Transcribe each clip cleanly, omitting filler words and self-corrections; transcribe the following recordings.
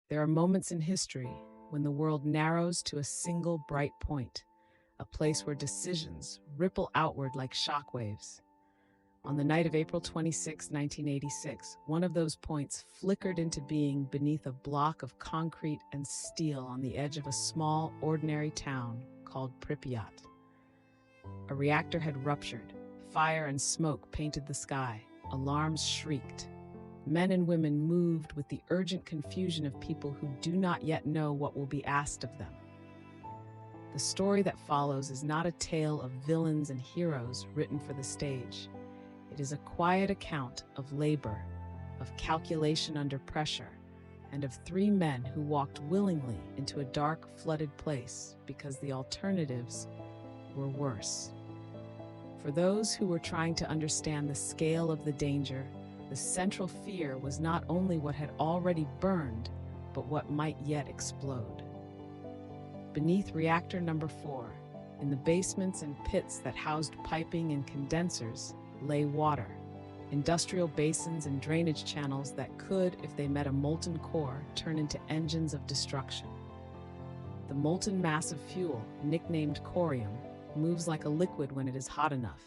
There are moments in history when the world narrows to a single bright point, a place where decisions ripple outward like shockwaves. On the night of April 26, 1986, one of those points flickered into being beneath a block of concrete and steel on the edge of a small, ordinary town called Pripyat. A reactor had ruptured. Fire and smoke painted the sky. Alarms shrieked. Men and women moved with the urgent confusion of people who do not yet know what will be asked of them. The story that follows is not a tale of villains and heroes written for the stage. It is a quiet account of labor, of calculation under pressure, and of three men who walked willingly into a dark, flooded place because the alternatives were worse. For those who were trying to understand the scale of the danger, the central fear was not only what had already burned, but what might yet explode. Beneath reactor number 4, in the basements and pits that housed piping and condensers, lay water, industrial basins and drainage channels that could, if they met a molten core, turn into engines of destruction. The molten mass of fuel, nicknamed corium, moves like a liquid when it is hot enough.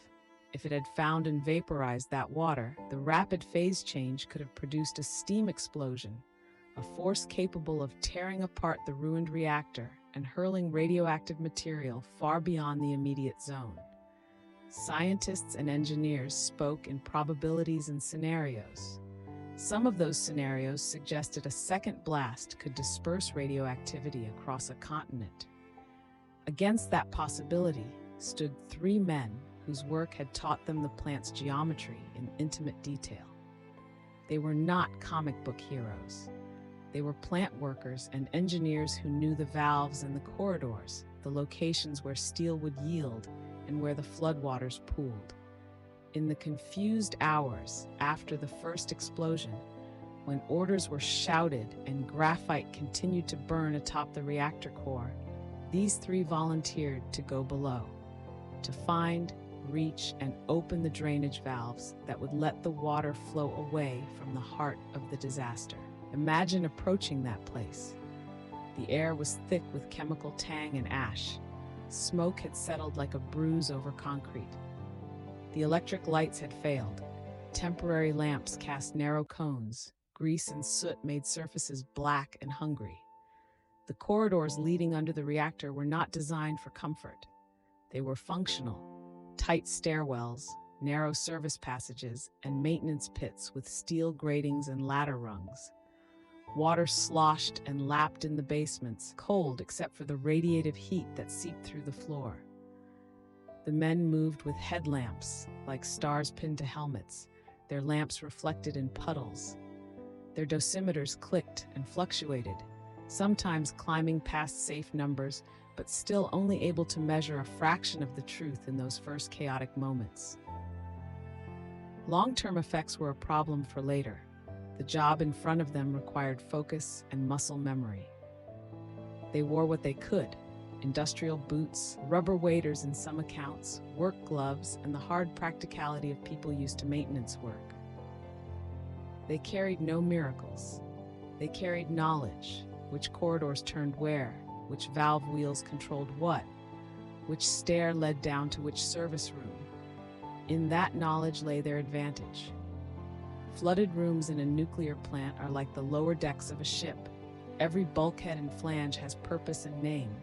If it had found and vaporized that water, the rapid phase change could have produced a steam explosion, a force capable of tearing apart the ruined reactor and hurling radioactive material far beyond the immediate zone. Scientists and engineers spoke in probabilities and scenarios. Some of those scenarios suggested a second blast could disperse radioactivity across a continent. Against that possibility stood three men whose work had taught them the plant's geometry in intimate detail. They were not comic book heroes. They were plant workers and engineers who knew the valves and the corridors, the locations where steel would yield and where the floodwaters pooled. In the confused hours after the first explosion, when orders were shouted and graphite continued to burn atop the reactor core, these three volunteered to go below, to find, reach, and open the drainage valves that would let the water flow away from the heart of the disaster. Imagine approaching that place. The air was thick with chemical tang and ash. Smoke had settled like a bruise over concrete. The electric lights had failed. Temporary lamps cast narrow cones. Grease and soot made surfaces black and hungry. The corridors leading under the reactor were not designed for comfort. They were functional. Tight stairwells, narrow service passages, and maintenance pits with steel gratings and ladder rungs. Water sloshed and lapped in the basements, cold except for the radiative heat that seeped through the floor. The men moved with headlamps, like stars pinned to helmets, their lamps reflected in puddles. Their dosimeters clicked and fluctuated, sometimes climbing past safe numbers, but still only able to measure a fraction of the truth in those first chaotic moments. Long-term effects were a problem for later. The job in front of them required focus and muscle memory. They wore what they could: industrial boots, rubber waders in some accounts, work gloves, and the hard practicality of people used to maintenance work. They carried no miracles. They carried knowledge: which corridors turned where, which valve wheels controlled what, which stair led down to which service room. In that knowledge lay their advantage. Flooded rooms in a nuclear plant are like the lower decks of a ship. Every bulkhead and flange has purpose and name.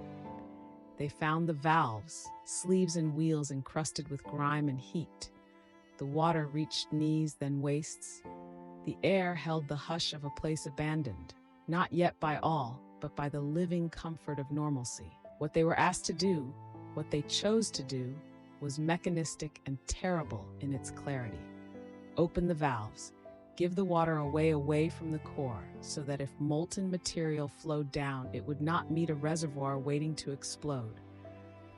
They found the valves, sleeves and wheels encrusted with grime and heat. The water reached knees, then waists. The air held the hush of a place abandoned, not yet by all, but by the living comfort of normalcy. What they were asked to do, what they chose to do, was mechanistic and terrible in its clarity. Open the valves. Give the water away from the core, so that if molten material flowed down, it would not meet a reservoir waiting to explode.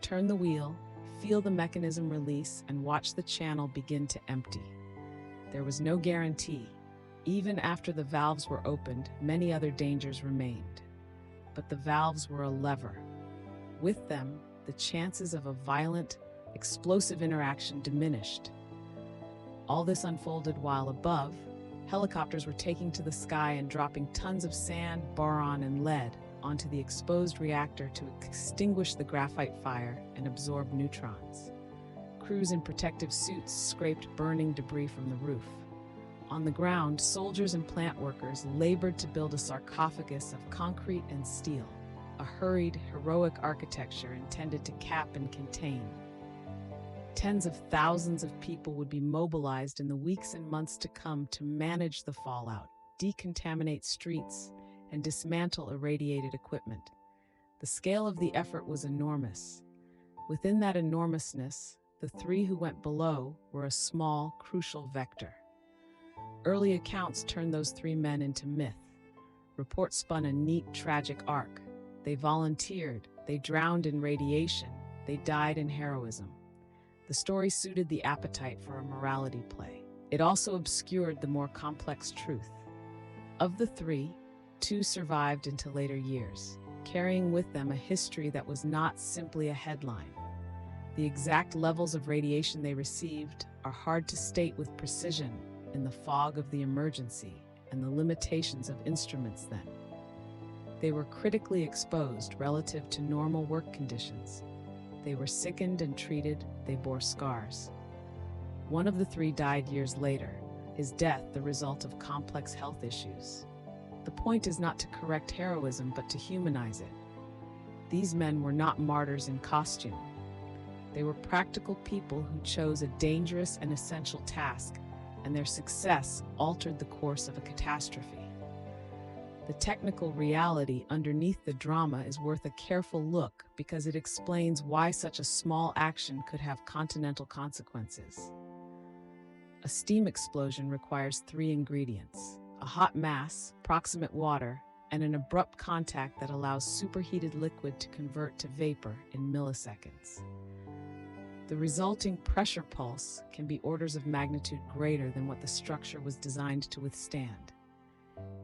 Turn the wheel, feel the mechanism release, and watch the channel begin to empty. There was no guarantee. Even after the valves were opened, many other dangers remained. But the valves were a lever. With them, the chances of a violent, explosive interaction diminished. All this unfolded while above, Helicopters were taking to the sky and dropping tons of sand, boron, and lead onto the exposed reactor to extinguish the graphite fire and absorb neutrons. Crews in protective suits scraped burning debris from the roof. On the ground, soldiers and plant workers labored to build a sarcophagus of concrete and steel, a hurried, heroic architecture intended to cap and contain. Tens of thousands of people would be mobilized in the weeks and months to come to manage the fallout, decontaminate streets, and dismantle irradiated equipment. The scale of the effort was enormous. Within that enormousness, the three who went below were a small, crucial vector. Early accounts turned those three men into myth. Reports spun a neat, tragic arc. They volunteered, they drowned in radiation, they died in heroism. The story suited the appetite for a morality play. It also obscured the more complex truth. Of the three, two survived into later years, carrying with them a history that was not simply a headline. The exact levels of radiation they received are hard to state with precision in the fog of the emergency and the limitations of instruments then. They were critically exposed relative to normal work conditions. They were sickened and treated, they bore scars. One of the three died years later, his death the result of complex health issues. The point is not to correct heroism, but to humanize it. These men were not martyrs in costume. They were practical people who chose a dangerous and essential task, and their success altered the course of a catastrophe. The technical reality underneath the drama is worth a careful look because it explains why such a small action could have continental consequences. A steam explosion requires three ingredients: a hot mass, proximate water, and an abrupt contact that allows superheated liquid to convert to vapor in milliseconds. The resulting pressure pulse can be orders of magnitude greater than what the structure was designed to withstand.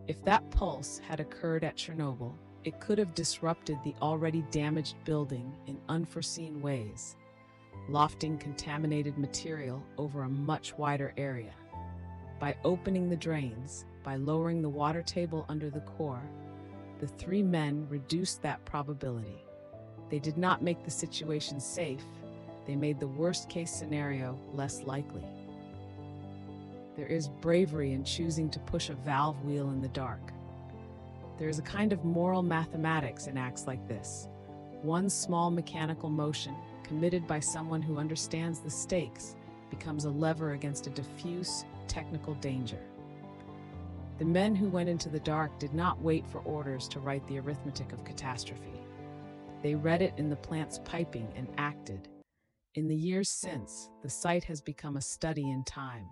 If that pulse had occurred at Chernobyl, it could have disrupted the already damaged building in unforeseen ways, lofting contaminated material over a much wider area. By opening the drains, by lowering the water table under the core, the three men reduced that probability. They did not make the situation safe, they made the worst-case scenario less likely. There is bravery in choosing to push a valve wheel in the dark. There is a kind of moral mathematics in acts like this. One small mechanical motion, committed by someone who understands the stakes, becomes a lever against a diffuse, technical danger. The men who went into the dark did not wait for orders to write the arithmetic of catastrophe. They read it in the plant's piping and acted. In the years since, the site has become a study in time.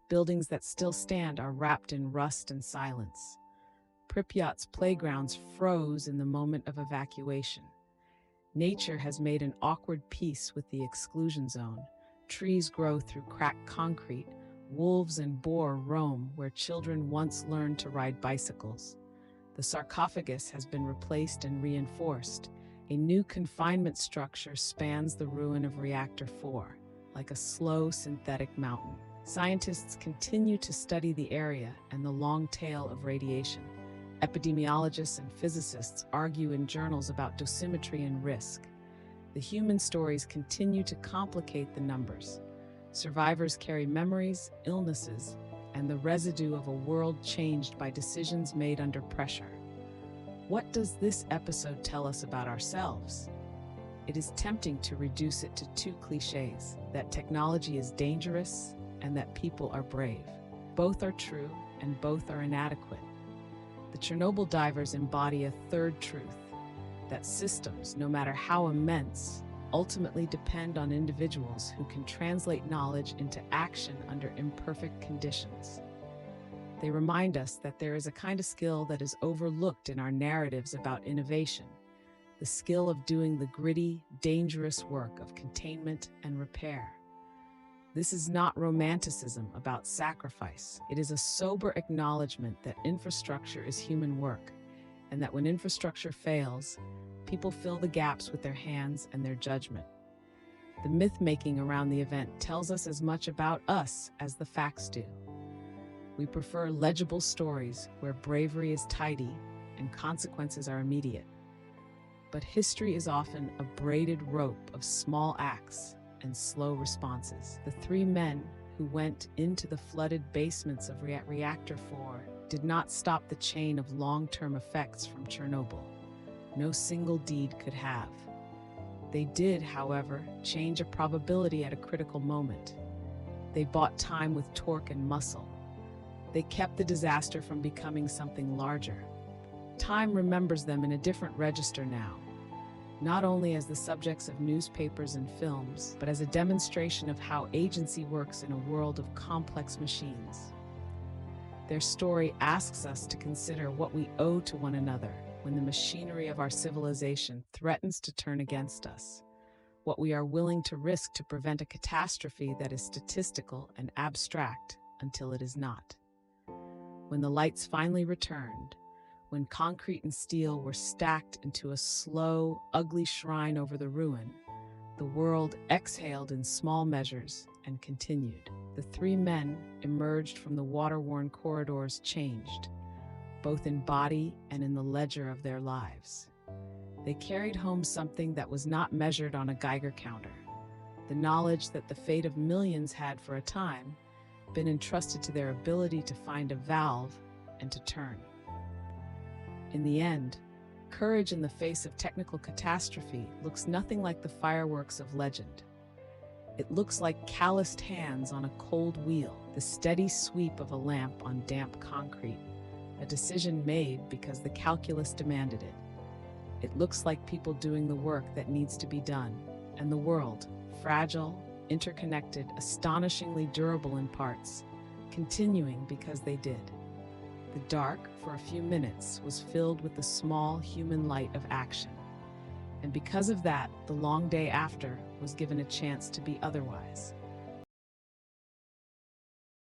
Buildings that still stand are wrapped in rust and silence. Pripyat's playgrounds froze in the moment of evacuation. Nature has made an awkward peace with the exclusion zone. Trees grow through cracked concrete. Wolves and boar roam where children once learned to ride bicycles. The sarcophagus has been replaced and reinforced. A new confinement structure spans the ruin of Reactor 4, like a slow synthetic mountain. Scientists continue to study the area and the long tail of radiation. Epidemiologists and physicists argue in journals about dosimetry and risk. The human stories continue to complicate the numbers. Survivors carry memories, illnesses, and the residue of a world changed by decisions made under pressure. What does this episode tell us about ourselves? It is tempting to reduce it to two cliches: that technology is dangerous and that people are brave. Both are true and both are inadequate. The Chernobyl divers embody a third truth: that systems, no matter how immense, ultimately depend on individuals who can translate knowledge into action under imperfect conditions. They remind us that there is a kind of skill that is overlooked in our narratives about innovation: the skill of doing the gritty, dangerous work of containment and repair. This is not romanticism about sacrifice. It is a sober acknowledgement that infrastructure is human work, and that when infrastructure fails, people fill the gaps with their hands and their judgment. The myth-making around the event tells us as much about us as the facts do. We prefer legible stories where bravery is tidy and consequences are immediate. But history is often a braided rope of small acts and slow responses. The three men who went into the flooded basements of Reactor 4 did not stop the chain of long-term effects from Chernobyl. No single deed could have. They did, however, change a probability at a critical moment. They bought time with torque and muscle. They kept the disaster from becoming something larger. Time remembers them in a different register now, not only as the subjects of newspapers and films, but as a demonstration of how agency works in a world of complex machines. Their story asks us to consider what we owe to one another when the machinery of our civilization threatens to turn against us, what we are willing to risk to prevent a catastrophe that is statistical and abstract until it is not. When the lights finally returned, when concrete and steel were stacked into a slow, ugly shrine over the ruin, the world exhaled in small measures and continued. The three men emerged from the water-worn corridors changed, both in body and in the ledger of their lives. They carried home something that was not measured on a Geiger counter, the knowledge that the fate of millions had for a time been entrusted to their ability to find a valve and to turn. In the end, courage in the face of technical catastrophe looks nothing like the fireworks of legend. It looks like calloused hands on a cold wheel, the steady sweep of a lamp on damp concrete, a decision made because the calculus demanded it. It looks like people doing the work that needs to be done, and the world, fragile, interconnected, astonishingly durable in parts, continuing because they did. The dark, for a few minutes, was filled with the small human light of action. And because of that, the long day after was given a chance to be otherwise.